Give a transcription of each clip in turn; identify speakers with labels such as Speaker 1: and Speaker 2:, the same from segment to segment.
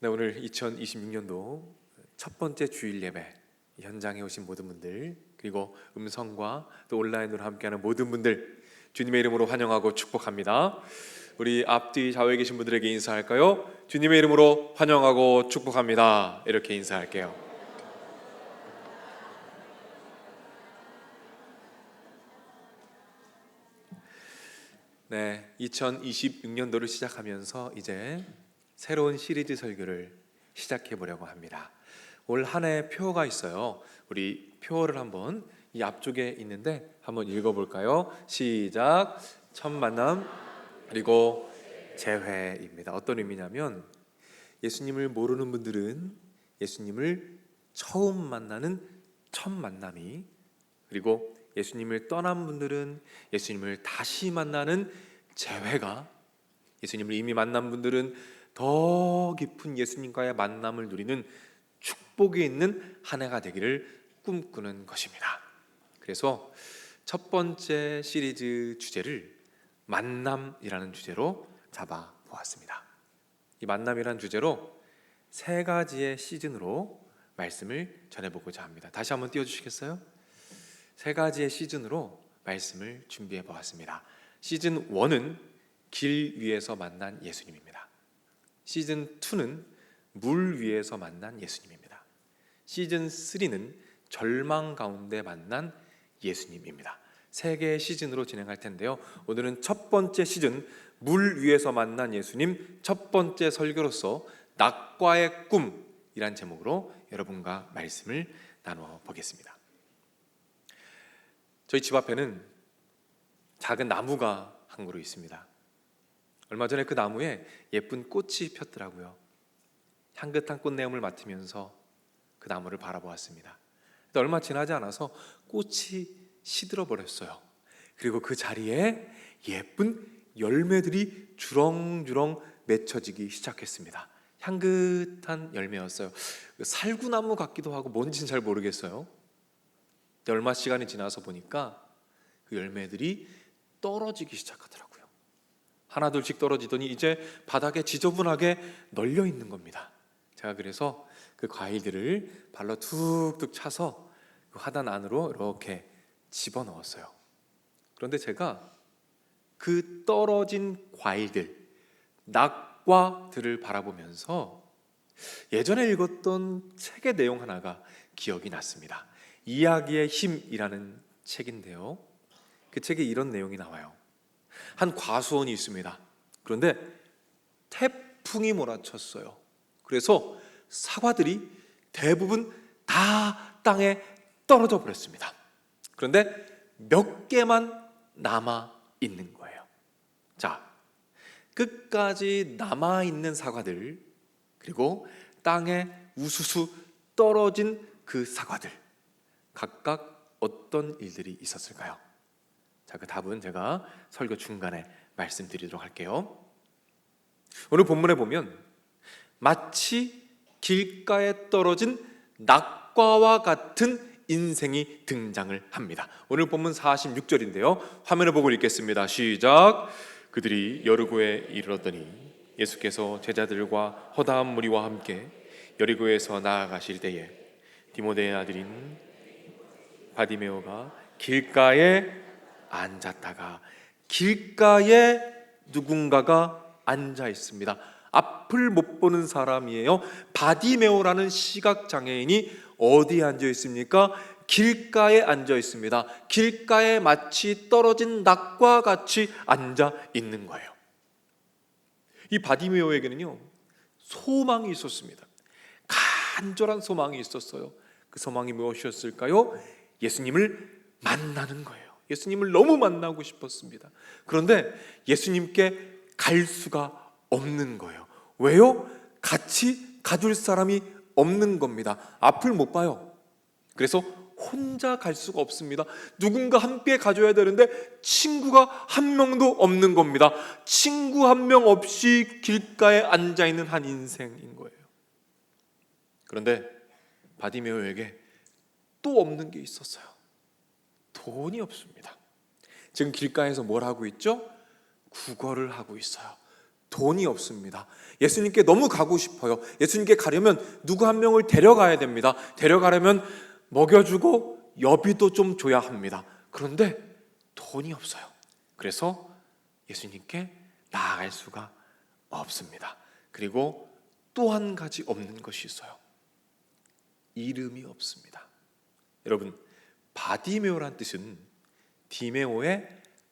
Speaker 1: 네, 오늘 2026년도 첫 번째 주일 예배 현장에 오신 모든 분들, 그리고 음성과 또 온라인으로 함께하는 모든 분들 주님의 이름으로 환영하고 축복합니다. 우리 앞뒤 좌우에 계신 분들에게 인사할까요? 주님의 이름으로 환영하고 축복합니다. 이렇게 인사할게요. 네, 2026년도를 시작하면서 이제 새로운 시리즈 설교를 시작해 보려고 합니다. 올 한 해 표가 있어요. 우리 표를 한번 이 앞쪽에 있는데 한번 읽어볼까요? 시작. 첫 만남 그리고 재회입니다. 어떤 의미냐면 예수님을 모르는 분들은 예수님을 처음 만나는 첫 만남이, 그리고 예수님을 떠난 분들은 예수님을 다시 만나는 재회가, 예수님을 이미 만난 분들은 더 깊은 예수님과의 만남을 누리는 축복이 있는 한 해가 되기를 꿈꾸는 것입니다. 그래서 첫 번째 시리즈 주제를 만남이라는 주제로 잡아 보았습니다. 이 만남이라는 주제로 세 가지의 시즌으로 말씀을 전해보고자 합니다. 다시 한번 띄워주시겠어요? 세 가지의 시즌으로 말씀을 준비해 보았습니다. 시즌 1은 길 위에서 만난 예수님입니다. 시즌 2는 물 위에서 만난 예수님입니다. 시즌 3는 절망 가운데 만난 예수님입니다. 세 개의 시즌으로 진행할 텐데요. 오늘은 첫 번째 시즌 물 위에서 만난 예수님 첫 번째 설교로서 낙과의 꿈이란 제목으로 여러분과 말씀을 나누어 보겠습니다. 저희 집 앞에는 작은 나무가 한 그루 있습니다. 얼마 전에 그 나무에 예쁜 꽃이 폈더라고요. 향긋한 꽃내음을 맡으면서 그 나무를 바라보았습니다. 근데 얼마 지나지 않아서 꽃이 시들어 버렸어요. 그리고 그 자리에 예쁜 열매들이 주렁주렁 맺혀지기 시작했습니다. 향긋한 열매였어요. 살구나무 같기도 하고 뭔지는 잘 모르겠어요. 근데 얼마 시간이 지나서 보니까 그 열매들이 떨어지기 시작하더라고요. 하나둘씩 떨어지더니 이제 바닥에 지저분하게 널려 있는 겁니다. 제가 그래서 그 과일들을 발로 툭툭 차서 그 화단 안으로 이렇게 집어넣었어요. 그런데 제가 그 떨어진 과일들, 낙과들을 바라보면서 예전에 읽었던 책의 내용 하나가 기억이 났습니다. 이야기의 힘이라는 책인데요. 그 책에 이런 내용이 나와요. 한 과수원이 있습니다. 그런데 태풍이 몰아쳤어요. 그래서 사과들이 대부분 다 땅에 떨어져 버렸습니다. 그런데 몇 개만 남아 있는 거예요. 자, 끝까지 남아 있는 사과들, 그리고 땅에 우수수 떨어진 그 사과들, 각각 어떤 일들이 있었을까요? 자, 그 답은 제가 설교 중간에 말씀드리도록 할게요. 오늘 본문에 보면 마치 길가에 떨어진 낙과와 같은 인생이 등장을 합니다. 오늘 본문 46절인데요. 화면을 보고 읽겠습니다. 시작. 그들이 여리고에 이르렀더니 예수께서 제자들과 허다한 무리와 함께 여리고에서 나아가실 때에 디모데의 아들인 바디메오가 길가에 앉았다가, 길가에 누군가가 앉아 있습니다. 앞을 못 보는 사람이에요. 바디메오라는 시각장애인이 어디에 앉아 있습니까? 길가에 앉아 있습니다. 길가에 마치 떨어진 낙과 같이 앉아 있는 거예요. 이 바디메오에게는요, 소망이 있었습니다. 간절한 소망이 있었어요. 그 소망이 무엇이었을까요? 예수님을 만나는 거예요. 예수님을 너무 만나고 싶었습니다. 그런데 예수님께 갈 수가 없는 거예요. 왜요? 같이 가줄 사람이 없는 겁니다. 앞을 못 봐요. 그래서 혼자 갈 수가 없습니다. 누군가 함께 가줘야 되는데 친구가 한 명도 없는 겁니다. 친구 한 명 없이 길가에 앉아있는 한 인생인 거예요. 그런데 바디메오에게 또 없는 게 있었어요. 돈이 없습니다. 지금 길가에서 뭘 하고 있죠? 구걸을 하고 있어요. 돈이 없습니다. 예수님께 너무 가고 싶어요. 예수님께 가려면 누구 한 명을 데려가야 됩니다. 데려가려면 먹여주고 여비도 좀 줘야 합니다. 그런데 돈이 없어요. 그래서 예수님께 나아갈 수가 없습니다. 그리고 또 한 가지 없는 것이 있어요. 이름이 없습니다. 여러분, 바디메오란 뜻은 디메오의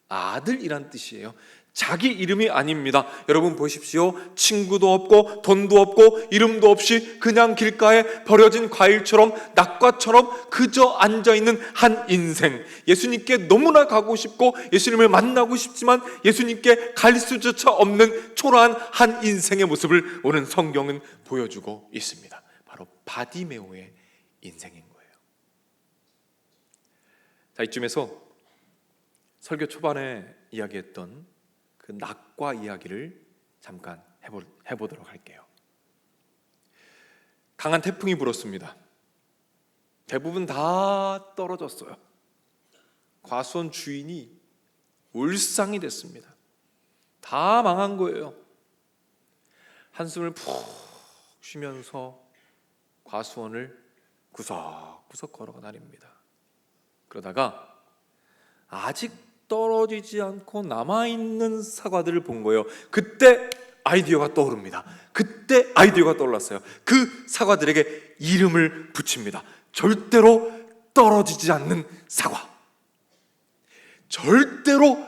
Speaker 1: 아들이란 뜻이에요. 자기 이름이 아닙니다. 여러분 보십시오. 친구도 없고 돈도 없고 이름도 없이 그냥 길가에 버려진 과일처럼 낙과처럼 그저 앉아있는 한 인생. 예수님께 너무나 가고 싶고 예수님을 만나고 싶지만 예수님께 갈 수조차 없는 초라한 한 인생의 모습을 오늘 성경은 보여주고 있습니다. 바로 바디메오의 인생인 거예요. 자, 이쯤에서 설교 초반에 이야기했던 그 낙과 이야기를 잠깐 해보도록 할게요. 강한 태풍이 불었습니다. 대부분 다 떨어졌어요. 과수원 주인이 울상이 됐습니다. 다 망한 거예요. 한숨을 푹 쉬면서 과수원을 구석구석 걸어가 다닙니다. 그러다가 아직 떨어지지 않고 남아있는 사과들을 본 거예요. 그때 아이디어가 떠오릅니다. 그때 아이디어가 떠올랐어요. 그 사과들에게 이름을 붙입니다. 절대로 떨어지지 않는 사과. 절대로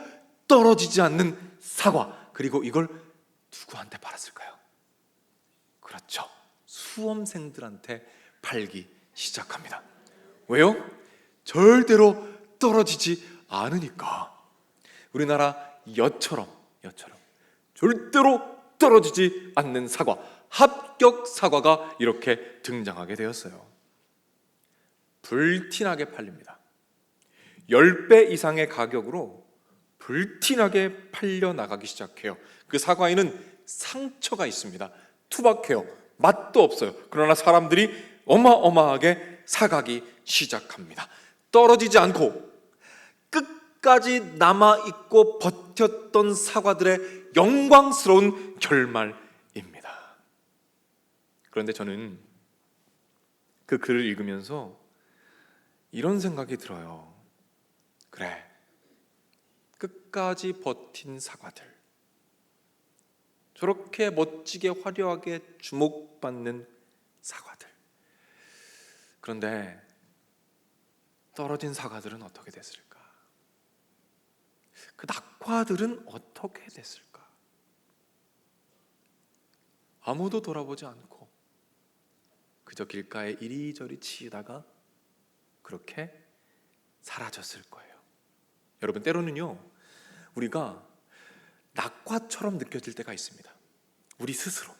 Speaker 1: 떨어지지 않는 사과. 그리고 이걸 누구한테 팔았을까요? 그렇죠. 수험생들한테 팔기 시작합니다. 왜요? 절대로 떨어지지 않으니까. 우리나라 엿처럼 절대로 떨어지지 않는 사과, 합격 사과가 이렇게 등장하게 되었어요. 불티나게 팔립니다. 10배 이상의 가격으로 불티나게 팔려 나가기 시작해요. 그 사과에는 상처가 있습니다. 투박해요. 맛도 없어요. 그러나 사람들이 어마어마하게 사가기 시작합니다. 떨어지지 않고 끝까지 남아있고 버텼던 사과들의 영광스러운 결말입니다. 그런데 저는 그 글을 읽으면서 이런 생각이 들어요. 그래, 끝까지 버틴 사과들, 저렇게 멋지게 화려하게 주목받는 사과들, 그런데 떨어진 사과들은 어떻게 됐을까? 그 낙과들은 어떻게 됐을까? 아무도 돌아보지 않고 그저 길가에 이리저리 치이다가 그렇게 사라졌을 거예요. 여러분, 때로는요 우리가 낙과처럼 느껴질 때가 있습니다. 우리 스스로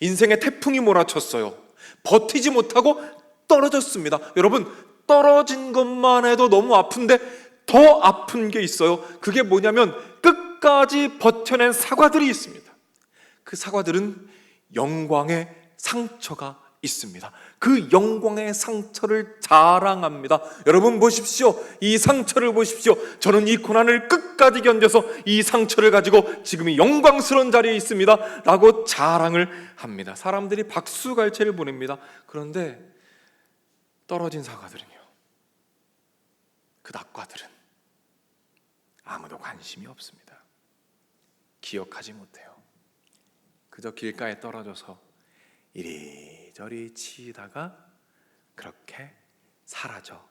Speaker 1: 인생의 태풍이 몰아쳤어요. 버티지 못하고 떨어졌습니다. 여러분, 떨어진 것만 해도 너무 아픈데 더 아픈 게 있어요. 그게 뭐냐면 끝까지 버텨낸 사과들이 있습니다. 그 사과들은 영광의 상처가 있습니다. 그 영광의 상처를 자랑합니다. 여러분 보십시오. 이 상처를 보십시오. 저는 이 고난을 끝까지 견뎌서 이 상처를 가지고 지금 이 영광스러운 자리에 있습니다 라고 자랑을 합니다. 사람들이 박수갈채를 보냅니다. 그런데 떨어진 사과들은요, 그 낙과들은 아무도 관심이 없습니다. 기억하지 못해요. 그저 길가에 떨어져서 이리저리 치다가 그렇게 사라져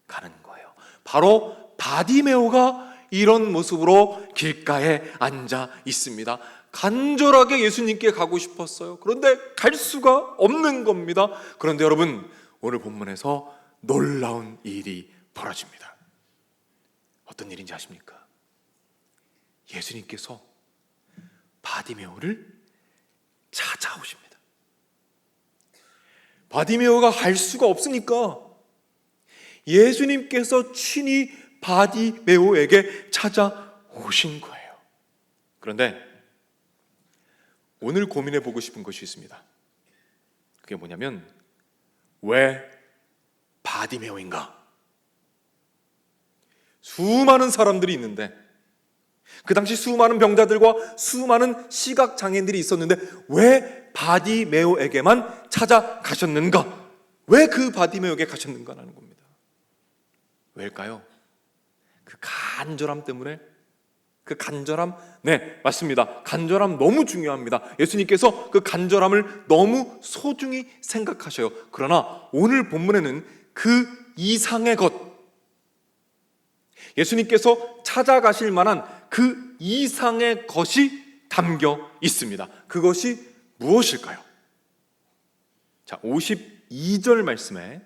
Speaker 1: 가는 거예요. 바로 바디메오가 이런 모습으로 길가에 앉아 있습니다. 간절하게 예수님께 가고 싶었어요. 그런데 갈 수가 없는 겁니다. 그런데 여러분, 오늘 본문에서 놀라운 일이 벌어집니다. 어떤 일인지 아십니까? 예수님께서 바디메오를 찾아오십니다. 바디메오가 갈 수가 없으니까 예수님께서 친히 바디메오에게 찾아오신 거예요. 그런데 오늘 고민해 보고 싶은 것이 있습니다. 그게 뭐냐면, 왜 바디메오인가? 수많은 사람들이 있는데 그 당시 수많은 병자들과 수많은 시각장애인들이 있었는데 왜 바디메오에게만 찾아가셨는가? 왜 그 바디메오에게 가셨는가라는 겁니다. 왜일까요? 그 간절함 때문에. 그 간절함, 네, 맞습니다. 간절함 너무 중요합니다. 예수님께서 그 간절함을 너무 소중히 생각하셔요. 그러나 오늘 본문에는 그 이상의 것, 예수님께서 찾아가실 만한 그 이상의 것이 담겨 있습니다. 그것이 무엇일까요? 자, 52절 말씀에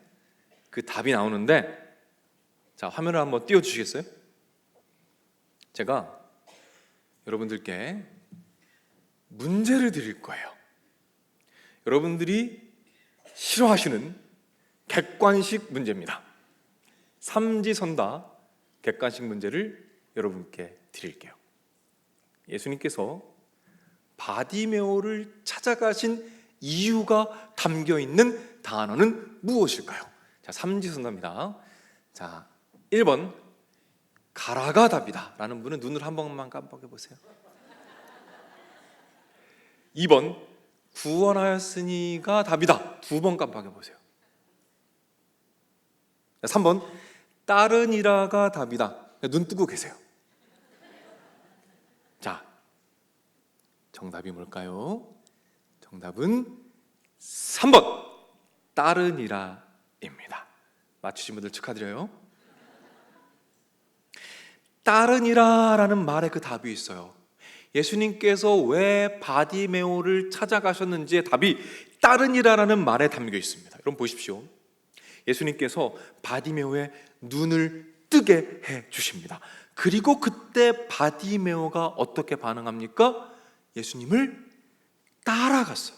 Speaker 1: 그 답이 나오는데, 자, 화면을 한번 띄워주시겠어요? 제가 여러분들께 문제를 드릴 거예요. 여러분들이 싫어하시는 객관식 문제입니다. 삼지선다 객관식 문제를 여러분께 드릴게요. 예수님께서 바디메오를 찾아가신 이유가 담겨 있는 단어는 무엇일까요? 자, 삼지선다입니다. 자, 1번 가라가 답이다 라는 분은 눈을 한 번만 깜빡여 보세요. 2번 구원하였으니가 답이다. 2번 깜빡여 보세요. 3번 따르니라가 답이다. 눈 뜨고 계세요. 자, 정답이 뭘까요? 정답은 3번 따르니라입니다. 맞추신 분들 축하드려요. 따르니라라는 말에 그 답이 있어요. 예수님께서 왜 바디메오를 찾아가셨는지의 답이 따르니라라는 말에 담겨 있습니다. 여러분 보십시오. 예수님께서 바디메오의 눈을 뜨게 해 주십니다. 그리고 그때 바디메오가 어떻게 반응합니까? 예수님을 따라갔어요.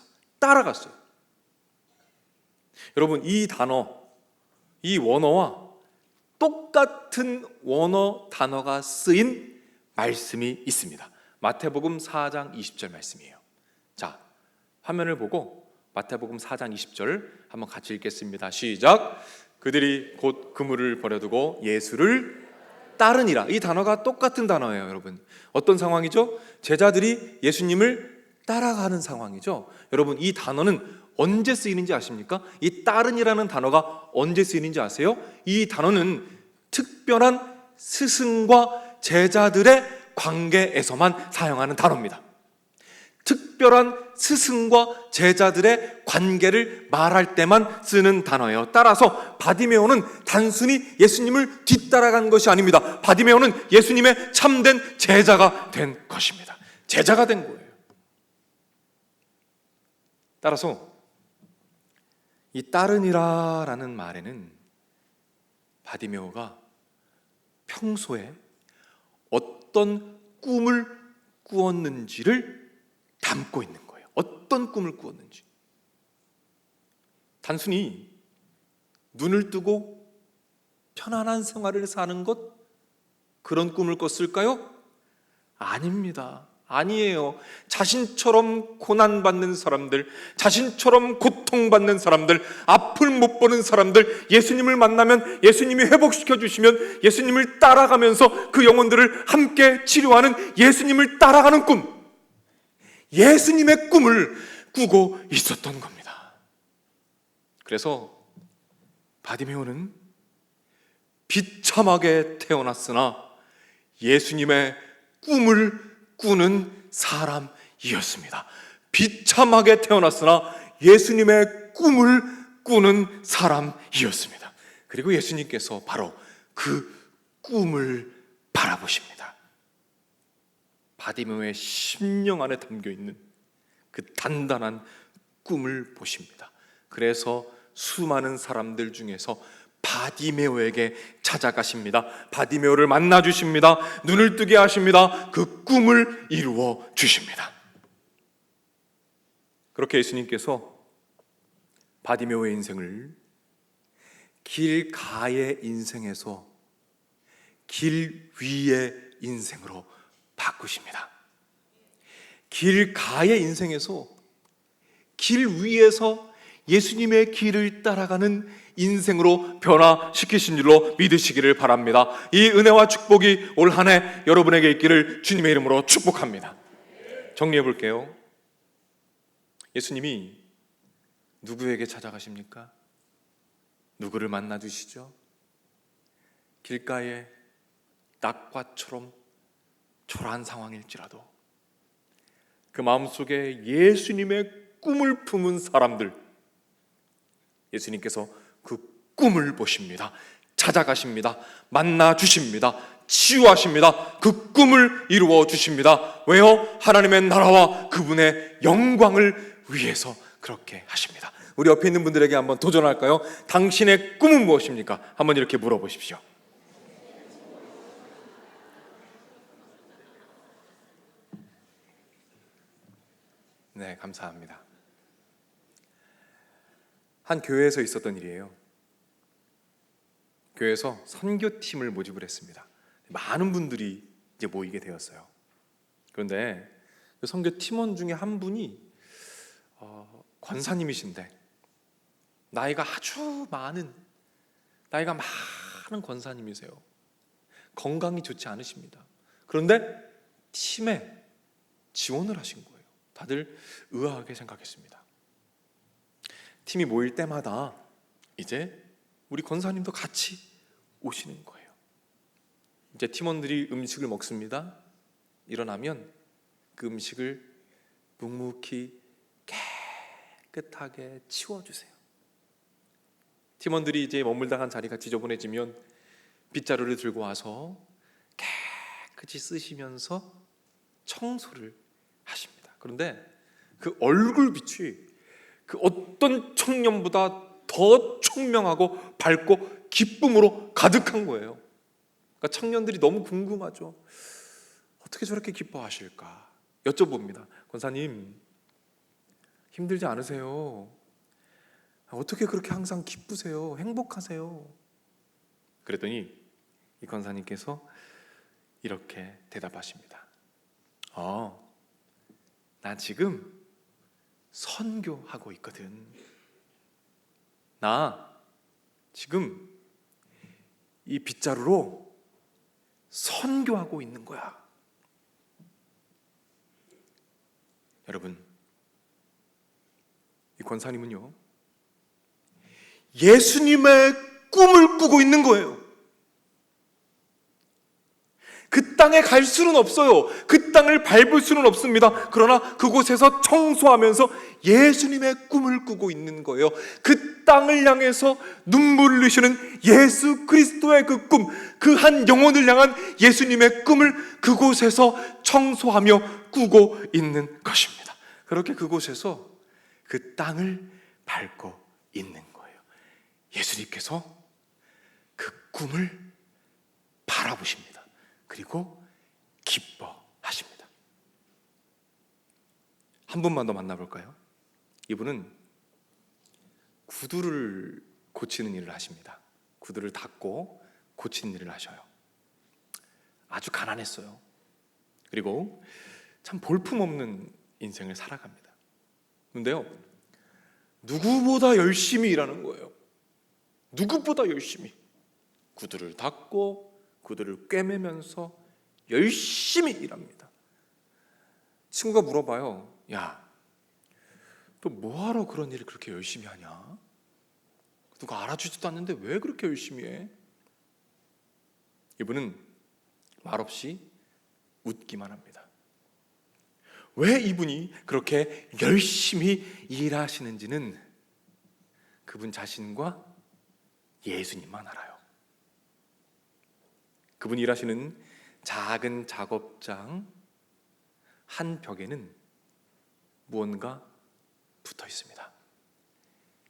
Speaker 1: 여러분, 이 단어, 이 원어와 똑같은 원어 단어가 쓰인 말씀이 있습니다. 마태복음 4장 20절 말씀이에요. 자, 화면을 보고 마태복음 4장 20절 한번 같이 읽겠습니다. 시작. 그들이 곧 그물을 버려두고 예수를 따르니라. 이 단어가 똑같은 단어예요, 여러분. 어떤 상황이죠? 제자들이 예수님을 따라가는 상황이죠. 여러분, 이 단어는 언제 쓰이는지 아십니까? 이 따른이라는 단어가 언제 쓰이는지 아세요? 이 단어는 특별한 스승과 제자들의 관계에서만 사용하는 단어입니다. 특별한 스승과 제자들의 관계를 말할 때만 쓰는 단어예요. 따라서 바디메오는 단순히 예수님을 뒤따라간 것이 아닙니다. 바디메오는 예수님의 참된 제자가 된 것입니다. 제자가 된 거예요. 따라서 이 따르니라라는 말에는 바디메오가 평소에 어떤 꿈을 꾸었는지를 담고 있는 거예요. 어떤 꿈을 꾸었는지. 단순히 눈을 뜨고 편안한 생활을 사는 것, 그런 꿈을 꿨을까요? 아닙니다. 아니에요. 자신처럼 고난받는 사람들, 자신처럼 고통받는 사람들, 앞을 못 보는 사람들, 예수님을 만나면 예수님이 회복시켜 주시면 예수님을 따라가면서 그 영혼들을 함께 치료하는 예수님을 따라가는 꿈, 예수님의 꿈을 꾸고 있었던 겁니다. 그래서 바디메오는 비참하게 태어났으나 예수님의 꿈을 꾸는 사람이었습니다. 비참하게 태어났으나 예수님의 꿈을 꾸는 사람이었습니다. 그리고 예수님께서 바로 그 꿈을 바라보십니다. 바디메오의 심령 안에 담겨있는 그 단단한 꿈을 보십니다. 그래서 수많은 사람들 중에서 바디메오에게 찾아가십니다. 바디메오를 만나 주십니다. 눈을 뜨게 하십니다. 그 꿈을 이루어 주십니다. 그렇게 예수님께서 바디메오의 인생을 길가의 인생에서 길 위의 인생으로 바꾸십니다. 길가의 인생에서 길 위에서 예수님의 길을 따라가는 인생으로 변화시키신 줄로 믿으시기를 바랍니다. 이 은혜와 축복이 올 한 해 여러분에게 있기를 주님의 이름으로 축복합니다. 정리해 볼게요. 예수님이 누구에게 찾아가십니까? 누구를 만나 주시죠? 길가에 낙과처럼 초라한 상황일지라도 그 마음속에 예수님의 꿈을 품은 사람들, 예수님께서 그 꿈을 보십니다. 찾아가십니다. 만나 주십니다. 치유하십니다. 그 꿈을 이루어 주십니다. 왜요? 하나님의 나라와 그분의 영광을 위해서 그렇게 하십니다. 우리 옆에 있는 분들에게 한번 도전할까요? 당신의 꿈은 무엇입니까? 한번 이렇게 물어보십시오. 네, 감사합니다. 한 교회에서 있었던 일이에요. 교회에서 선교팀을 모집을 했습니다. 많은 분들이 이제 모이게 되었어요. 그런데 그 선교팀원 중에 한 분이 권사님이신데 나이가 많은 권사님이세요. 건강이 좋지 않으십니다. 그런데 팀에 지원을 하신 거예요. 다들 의아하게 생각했습니다. 팀이 모일 때마다 이제 우리 권사님도 같이 오시는 거예요. 이제 팀원들이 음식을 먹습니다. 일어나면 그 음식을 묵묵히 깨끗하게 치워주세요. 팀원들이 이제 머물다간 자리가 지저분해지면 빗자루를 들고 와서 깨끗이 쓰시면서 청소를 하십니다. 그런데 그 얼굴빛이 그 어떤 청년보다 더 총명하고 밝고 기쁨으로 가득한 거예요. 그러니까 청년들이 너무 궁금하죠. 어떻게 저렇게 기뻐하실까? 여쭤봅니다. 권사님, 힘들지 않으세요? 어떻게 그렇게 항상 기쁘세요? 행복하세요? 그랬더니 이 권사님께서 이렇게 대답하십니다. 나 지금 선교하고 있거든. 나 지금 이 빗자루로 선교하고 있는 거야. 여러분, 이 권사님은요, 예수님의 꿈을 꾸고 있는 거예요. 그 땅에 갈 수는 없어요. 그 땅을 밟을 수는 없습니다. 그러나 그곳에서 청소하면서 예수님의 꿈을 꾸고 있는 거예요. 그 땅을 향해서 눈물을 흘리시는 예수 그리스도의 그 꿈, 그 한 영혼을 향한 예수님의 꿈을 그곳에서 청소하며 꾸고 있는 것입니다. 그렇게 그곳에서 그 땅을 밟고 있는 거예요. 예수님께서 그 꿈을 바라보십니다. 그리고 기뻐하십니다. 한 분만 더 만나볼까요? 이분은 구두를 고치는 일을 하십니다. 구두를 닦고 고치는 일을 하셔요. 아주 가난했어요. 그리고 참 볼품없는 인생을 살아갑니다. 그런데요, 누구보다 열심히 일하는 거예요. 누구보다 열심히 구두를 닦고 구두를 꿰매면서 열심히 일합니다. 친구가 물어봐요. 야, 너 뭐하러 그런 일을 그렇게 열심히 하냐? 누가 알아주지도 않는데 왜 그렇게 열심히 해? 이분은 말없이 웃기만 합니다. 왜 이분이 그렇게 열심히 일하시는지는 그분 자신과 예수님만 알아요. 그분이 일하시는 작은 작업장 한 벽에는 무언가 붙어 있습니다.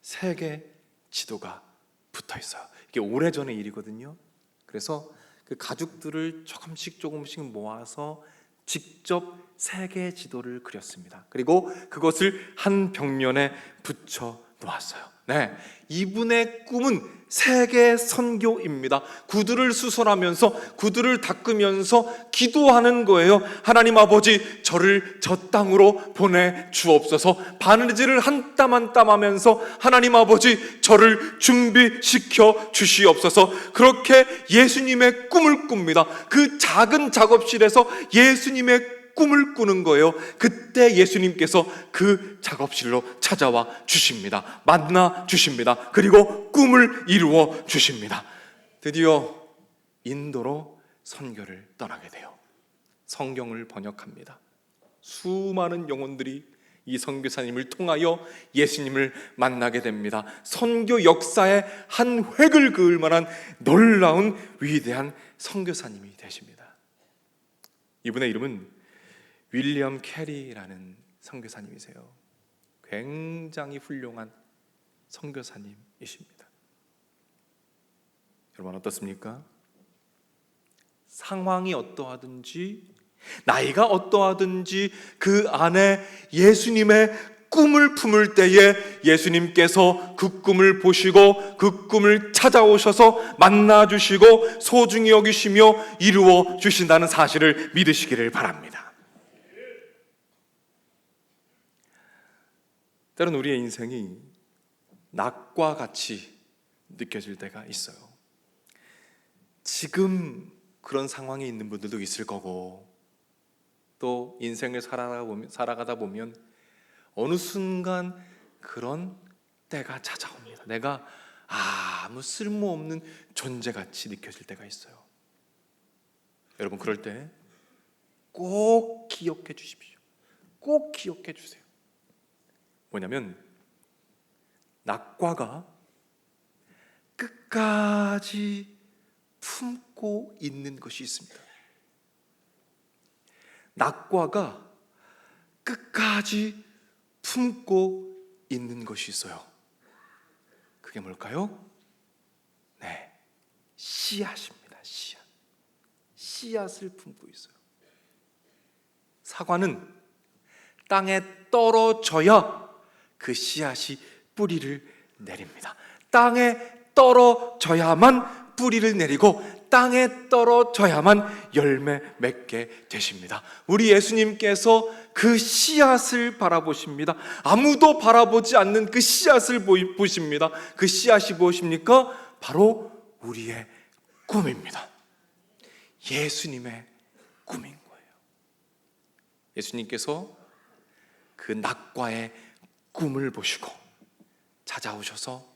Speaker 1: 세계 지도가 붙어 있어요. 이게 오래전의 일이거든요. 그래서 그 가죽들을 조금씩 모아서 직접 세계 지도를 그렸습니다. 그리고 그것을 한 벽면에 붙여 놓았어요. 네, 이분의 꿈은 세계 선교입니다. 구두를 수선하면서 구두를 닦으면서 기도하는 거예요. 하나님 아버지, 저를 저 땅으로 보내주옵소서. 바느질을 한 땀 한 땀 하면서 하나님 아버지, 저를 준비시켜 주시옵소서. 그렇게 예수님의 꿈을 꿉니다. 그 작은 작업실에서 예수님의 꿈을 꾸는 거예요. 그때 예수님께서 그 작업실로 찾아와 주십니다. 만나 주십니다. 그리고 꿈을 이루어 주십니다. 드디어 인도로 선교를 떠나게 돼요. 성경을 번역합니다. 수많은 영혼들이 이 선교사님을 통하여 예수님을 만나게 됩니다. 선교 역사의 한 획을 그을 만한 놀라운 위대한 선교사님이 되십니다. 이분의 이름은 윌리엄 캐리라는 선교사님이세요. 굉장히 훌륭한 선교사님이십니다. 여러분 어떻습니까? 상황이 어떠하든지 나이가 어떠하든지 그 안에 예수님의 꿈을 품을 때에 예수님께서 그 꿈을 보시고 그 꿈을 찾아오셔서 만나주시고 소중히 여기시며 이루어 주신다는 사실을 믿으시기를 바랍니다. 때론 우리의 인생이 낙과 같이 느껴질 때가 있어요. 지금 그런 상황에 있는 분들도 있을 거고, 또 인생을 살아가다 보면 어느 순간 그런 때가 찾아옵니다. 내가 아무 쓸모없는 존재같이 느껴질 때가 있어요. 여러분 그럴 때 꼭 기억해 주십시오. 꼭 기억해 주세요. 뭐냐면 낙과가 끝까지 품고 있는 것이 있습니다. 낙과가 끝까지 품고 있는 것이 있어요. 그게 뭘까요? 네, 씨앗입니다. 씨앗. 씨앗을 품고 있어요. 사과는 땅에 떨어져야 그 씨앗이 뿌리를 내립니다. 땅에 떨어져야만 뿌리를 내리고 땅에 떨어져야만 열매 맺게 되십니다. 우리 예수님께서 그 씨앗을 바라보십니다. 아무도 바라보지 않는 그 씨앗을 보십니다. 그 씨앗이 무엇입니까? 바로 우리의 꿈입니다. 예수님의 꿈인 거예요. 예수님께서 그 낙과의 꿈을 보시고 찾아오셔서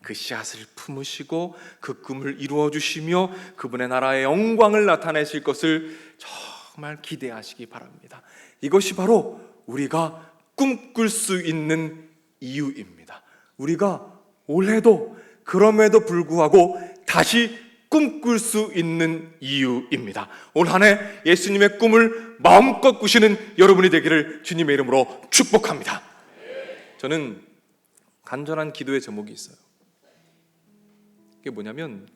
Speaker 1: 그 씨앗을 품으시고 그 꿈을 이루어 주시며 그분의 나라의 영광을 나타내실 것을 정말 기대하시기 바랍니다. 이것이 바로 우리가 꿈꿀 수 있는 이유입니다. 우리가 올해도 그럼에도 불구하고 다시 꿈꿀 수 있는 이유입니다. 올 한 해 예수님의 꿈을 마음껏 꾸시는 여러분이 되기를 주님의 이름으로 축복합니다. 저는 간절한 기도의 제목이 있어요. 그게 뭐냐면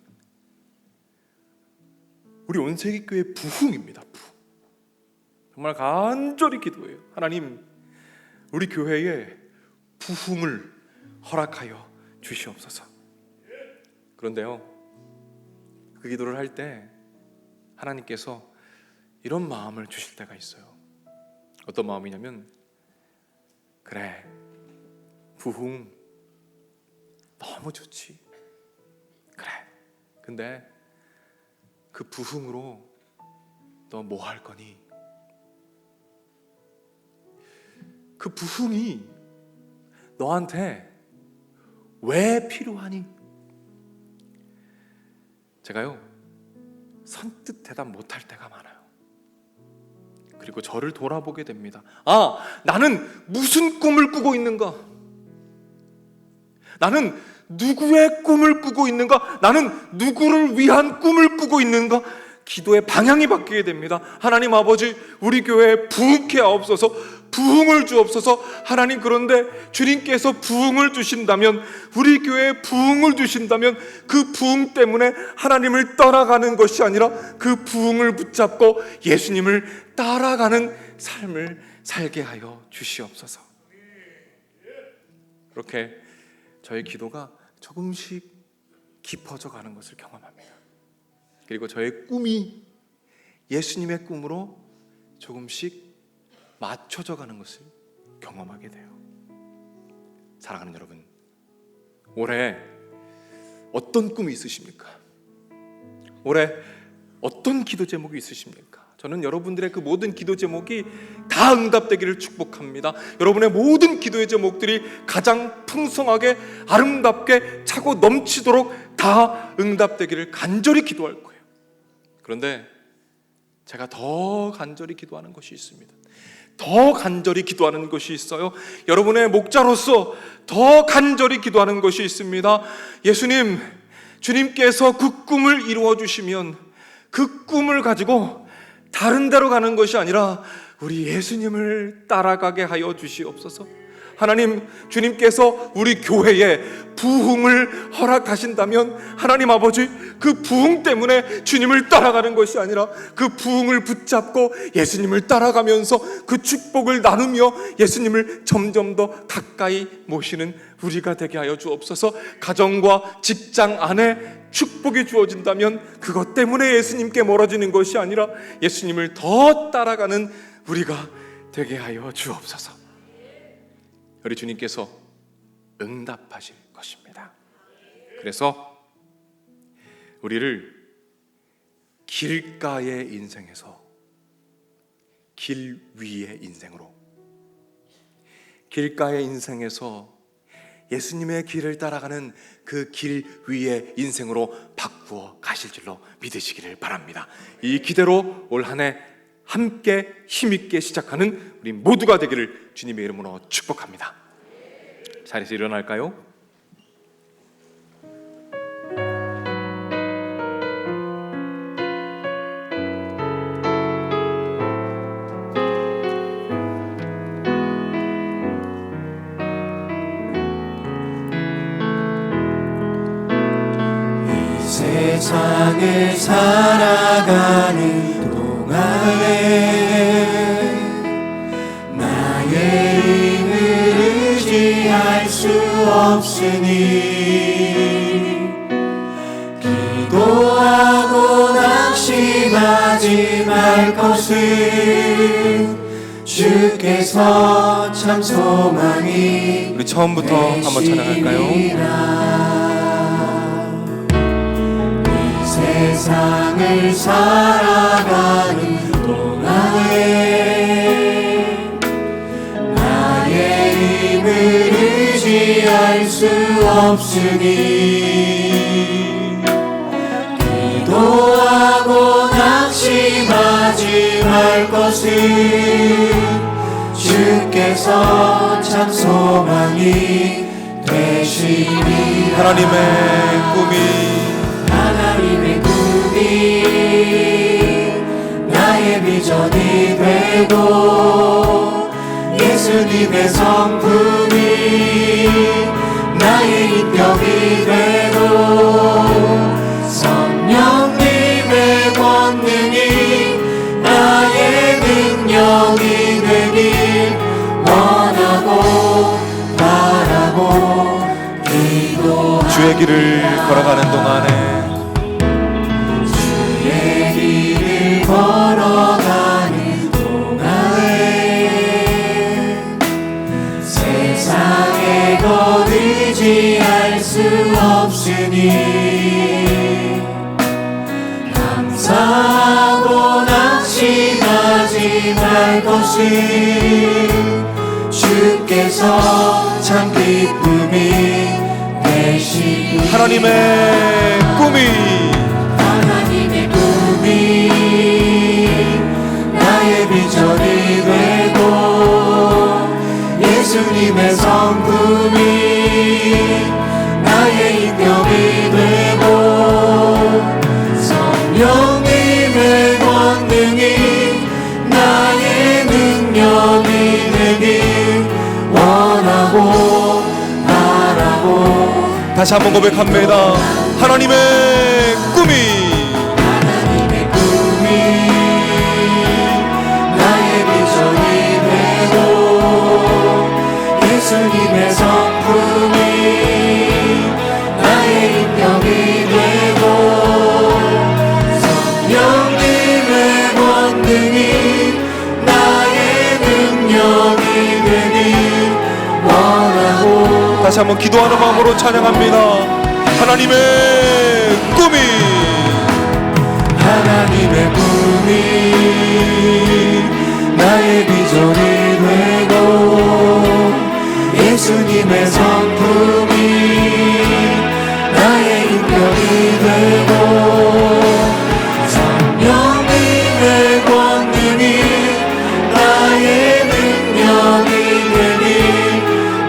Speaker 1: 우리 온세기교회 부흥입니다. 부흥. 정말 간절히 기도해요. 하나님, 우리 교회에 부흥을 허락하여 주시옵소서. 그런데요, 그 기도를 할 때 하나님께서 이런 마음을 주실 때가 있어요. 어떤 마음이냐면, 그래, 부흥 너무 좋지. 그래, 근데 그 부흥으로 너 뭐 할 거니? 그 부흥이 너한테 왜 필요하니? 제가요, 선뜻 대답 못할 때가 많아요. 그리고 저를 돌아보게 됩니다. 아, 나는 무슨 꿈을 꾸고 있는가? 나는 누구의 꿈을 꾸고 있는가? 나는 누구를 위한 꿈을 꾸고 있는가? 기도의 방향이 바뀌게 됩니다. 하나님 아버지, 우리 교회에 부흥케 하옵소서. 부흥을 주옵소서. 하나님, 그런데 주님께서 부흥을 주신다면, 우리 교회에 부흥을 주신다면 그 부흥 때문에 하나님을 떠나가는 것이 아니라 그 부흥을 붙잡고 예수님을 따라가는 삶을 살게 하여 주시옵소서. 그렇게 저의 기도가 조금씩 깊어져 가는 것을 경험합니다. 그리고 저의 꿈이 예수님의 꿈으로 조금씩 맞춰져 가는 것을 경험하게 돼요. 사랑하는 여러분, 올해 어떤 꿈이 있으십니까? 올해 어떤 기도 제목이 있으십니까? 저는 여러분들의 그 모든 기도 제목이 다 응답되기를 축복합니다. 여러분의 모든 기도의 제목들이 가장 풍성하게 아름답게 차고 넘치도록 다 응답되기를 간절히 기도할 거예요. 그런데 제가 더 간절히 기도하는 것이 있습니다. 더 간절히 기도하는 것이 있어요. 여러분의 목자로서 더 간절히 기도하는 것이 있습니다. 예수님, 주님께서 그 꿈을 이루어 주시면 그 꿈을 가지고 다른 데로 가는 것이 아니라 우리 예수님을 따라가게 하여 주시옵소서. 하나님, 주님께서 우리 교회에 부흥을 허락하신다면 하나님 아버지, 그 부흥 때문에 주님을 따라가는 것이 아니라 그 부흥을 붙잡고 예수님을 따라가면서 그 축복을 나누며 예수님을 점점 더 가까이 모시는 우리가 되게 하여 주옵소서. 가정과 직장 안에 축복이 주어진다면 그것 때문에 예수님께 멀어지는 것이 아니라 예수님을 더 따라가는 우리가 되게 하여 주옵소서. 우리 주님께서 응답하실 것입니다. 그래서 우리를 길가의 인생에서 길 위의 인생으로, 길가의 인생에서 예수님의 길을 따라가는 그 길 위의 인생으로 바꾸어 가실 줄로 믿으시기를 바랍니다. 이 기대로 올 한 해 함께 힘있게 시작하는 우리 모두가 되기를 주님의 이름으로 축복합니다. 자리에서 일어날까요?
Speaker 2: 이 세상을 살아가는 동안에 나의 힘을 의지할 수 없으니 기도하고 낙심하지 말 것은 주께서 참 소망이
Speaker 1: 우리 처음부터 한번 찬양할까요?
Speaker 2: 세상을 살아가는 동안에 나의 힘을 의지할 수 없으니 기도하고 낙심하지 말 것은 주께서 참 소망이 되시니 하나님의 꿈이 나의 비전이 되고 예수님의 성품이 나의 인격이 되고 성령님의 권능이 나의 능력이 되길 원하고 바라고 기도하고
Speaker 1: 주의 길을 걸어가는 동안에
Speaker 2: 걸어가는 동안에 세상에 것 의지할 수 없으니 감사하고 낙심하지 말 것은 주께서 참 기쁨이 되시니
Speaker 1: 하나님의 꿈이
Speaker 2: 나의 비전이 되고 예수님의 성품이 나의 인격이 되고 성령님의 권능이 나의 능력이 되길 원하고 바라고
Speaker 1: 다시 한번 고백합니다. 하나님의 꿈이
Speaker 2: 예수님의 성품이 되고 성령님의 권능이 나의 능력이 되길 원하고.
Speaker 1: 다시 한번 기도하는 마음으로 찬양합니다. 하나님의 꿈이 나의 비전이 되고
Speaker 2: 예수님의 성품이 나의 인격이 되고 성령님의 권능이 나의 능력이 되길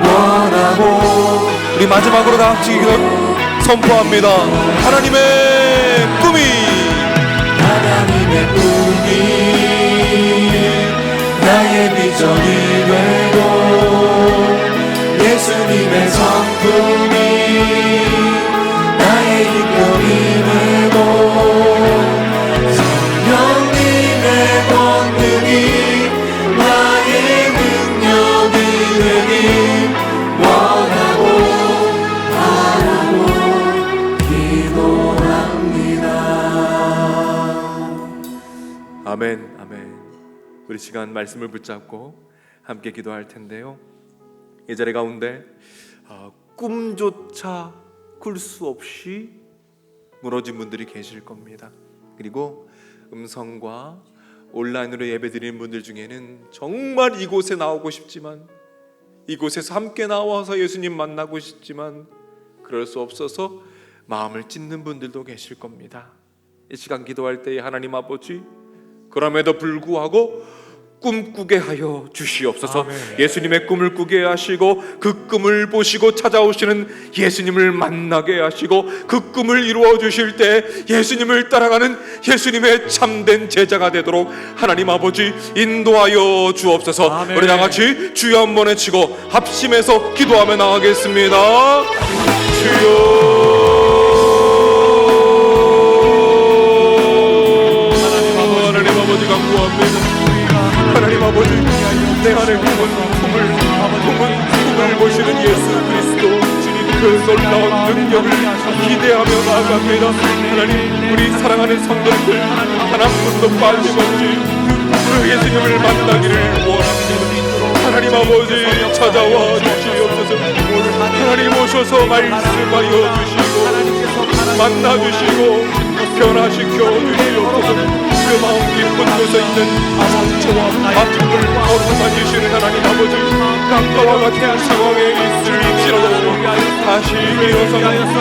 Speaker 2: 원하고.
Speaker 1: 우리 마지막으로 다 같이 선포합니다. 하나님의 꿈이
Speaker 2: 나의 비전이 되고 예수님의 성품이 나의 인격이 되고 성령님의 권능이 나의 능력이 되길 원하고 바라고 기도합니다.
Speaker 1: 아멘, 아멘. 우리 시간 말씀을 붙잡고 함께 기도할 텐데요. 이 자리 가운데 꿈조차 꿀 수 없이 무너진 분들이 계실 겁니다. 그리고 음성과 온라인으로 예배드리는 분들 중에는 정말 이곳에 나오고 싶지만, 이곳에서 함께 나와서 예수님 만나고 싶지만 그럴 수 없어서 마음을 찢는 분들도 계실 겁니다. 이 시간 기도할 때에 하나님 아버지, 그럼에도 불구하고 꿈꾸게 하여 주시옵소서. 아멘. 예수님의 꿈을 꾸게 하시고 그 꿈을 보시고 찾아오시는 예수님을 만나게 하시고 그 꿈을 이루어 주실 때 예수님을 따라가는 예수님의 참된 제자가 되도록 하나님 아버지 인도하여 주옵소서. 아멘. 우리 다같이 주여 한번 외치고 합심해서 기도하며 나가겠습니다. 주여. 하나님 아버지, 내 안에 꿈을 보시는 예수 그리스도 그 놀라운 능력을 기대하며 나아갑니다. 하나님, 우리 사랑하는 성도들 단 한 분도 빠짐없이 그 예수님을 만나기를 원합니다. 하나님 아버지, 찾아와 주시옵소서. 하나님 오셔서 말씀하여 주시고 만나주시고 변화시켜 주시옵소서. 그 마음 깊은 곳에 있는 상처와 아픔을 거듭하시는 하나님 아버지, 강가와 같은 상황에 있을지라도 다시 일어서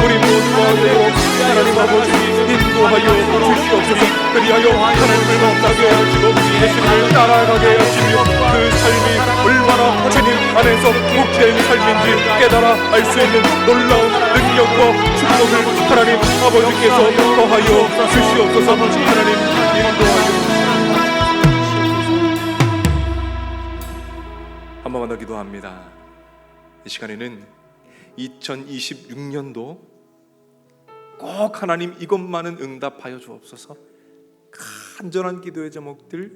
Speaker 1: 우리 모두가 되고 하나님 아버지 인도하여 주시옵소서. 그리하여 하나님을 만나게 하시고 예수님을 따라가게 하시며 그 삶이 얼마나 주님 안에서 복된 삶인지 깨달아 알 수 있는 놀라운 능력과 축복을 하나님 아버지께서 더하여 주시옵소서. 하나님 한 번만 더 기도합니다. 이 시간에는 2026년도 꼭 하나님 이것만은 응답하여 주옵소서. 간절한 기도의 제목들,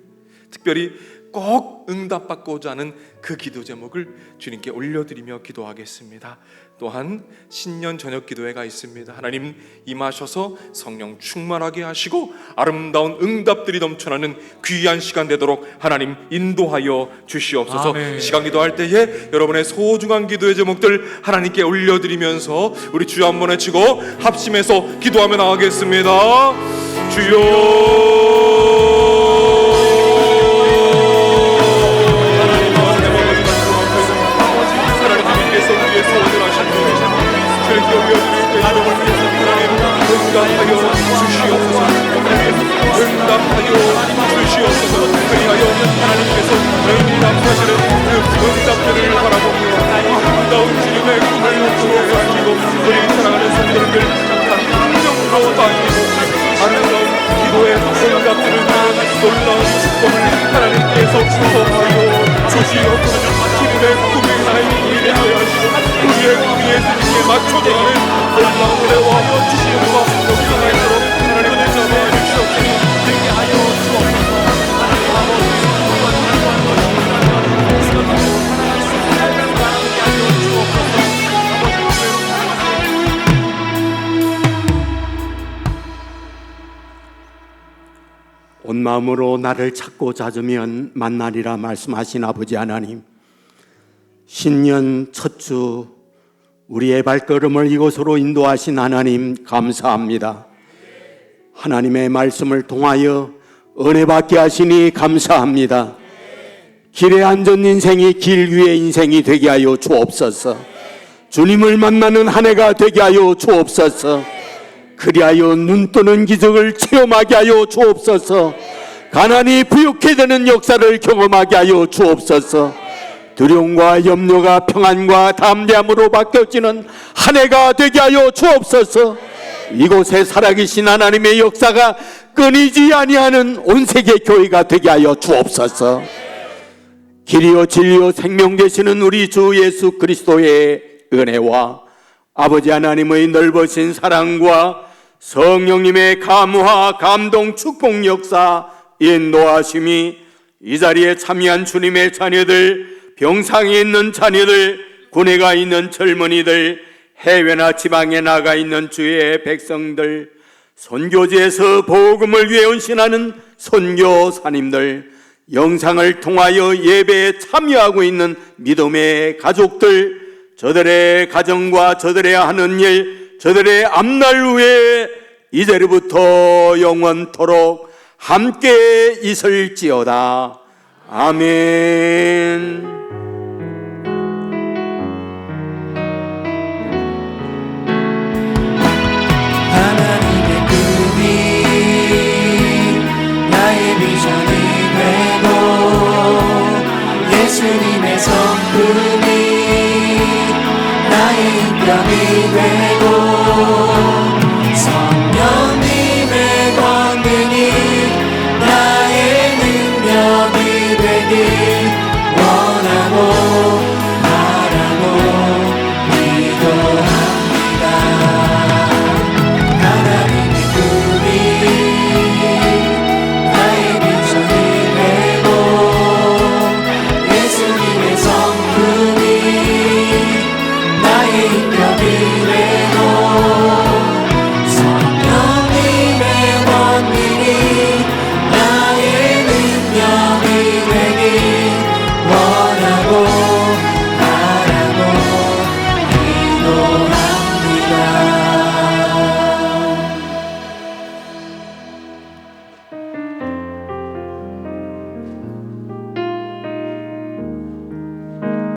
Speaker 1: 특별히 꼭 응답받고자 하는 그 기도 제목을 주님께 올려드리며 기도하겠습니다. 또한 신년 저녁 기도회가 있습니다. 하나님 임하셔서 성령 충만하게 하시고 아름다운 응답들이 넘쳐나는 귀한 시간 되도록 하나님 인도하여 주시옵소서. 아멘. 시간 기도할 때에 여러분의 소중한 기도의 제목들 하나님께 올려드리면서 우리 주여 한번 외치고 합심해서 기도하며 나가겠습니다. 주여. 응답하여 주시옵소서. 그리하여 하나님께서 응답하시는 그 응답들을 바라보며 아름다운 주님의 꿈을 주어가시고 우리 사랑하는 성도들 긍정으로 다니고 아름다운 기도의 응답들을 놀라운 축복을 하나님께서 주어하여 주시옵소서. 주님의 꿈이 나의 꿈이 되게 하시고 우리의 꿈이 예수님께 맞춰져가는 놀라운 은혜와 축복과 역사가 있도록 하나님을 잡아주시옵소서. 되게 하여 주옵소서. 하나님 아버지
Speaker 3: 마음으로 나를 찾고 찾으면 만나리라 말씀하신 아버지 하나님, 신년 첫 주 우리의 발걸음을 이곳으로 인도하신 하나님 감사합니다. 하나님의 말씀을 통하여 은혜 받게 하시니 감사합니다. 길에 앉은 인생이 길 위의 인생이 되게 하여 주옵소서. 주님을 만나는 한 해가 되게 하여 주옵소서. 그리하여 눈뜨는 기적을 체험하게 하여 주옵소서. 가난이 부욕해 되는 역사를 경험하게 하여 주옵소서. 두려움과 염려가 평안과 담대함으로 바뀌어지는 한 해가 되게 하여 주옵소서. 이곳에 살아계신 하나님의 역사가 끊이지 아니하는 온 세계 교회가 되게 하여 주옵소서. 길이요 진리요 생명 되시는 우리 주 예수 그리스도의 은혜와 아버지 하나님의 넓으신 사랑과 성령님의 감화 감동 축복 역사 인도하심이 이 자리에 참여한 주님의 자녀들, 병상에 있는 자녀들, 군에 가 있는 젊은이들, 해외나 지방에 나가 있는 주의 백성들, 선교지에서 복음을 위해 헌신하는 선교사님들, 영상을 통하여 예배에 참여하고 있는 믿음의 가족들, 저들의 가정과 저들의 하는 일, 저들의 앞날 후에 이제부터 영원토록 함께 있을지어다. 아멘.
Speaker 2: 하나님의 꿈이 나의 비전이 되고 예수님의 성품이 나의 인격이 되고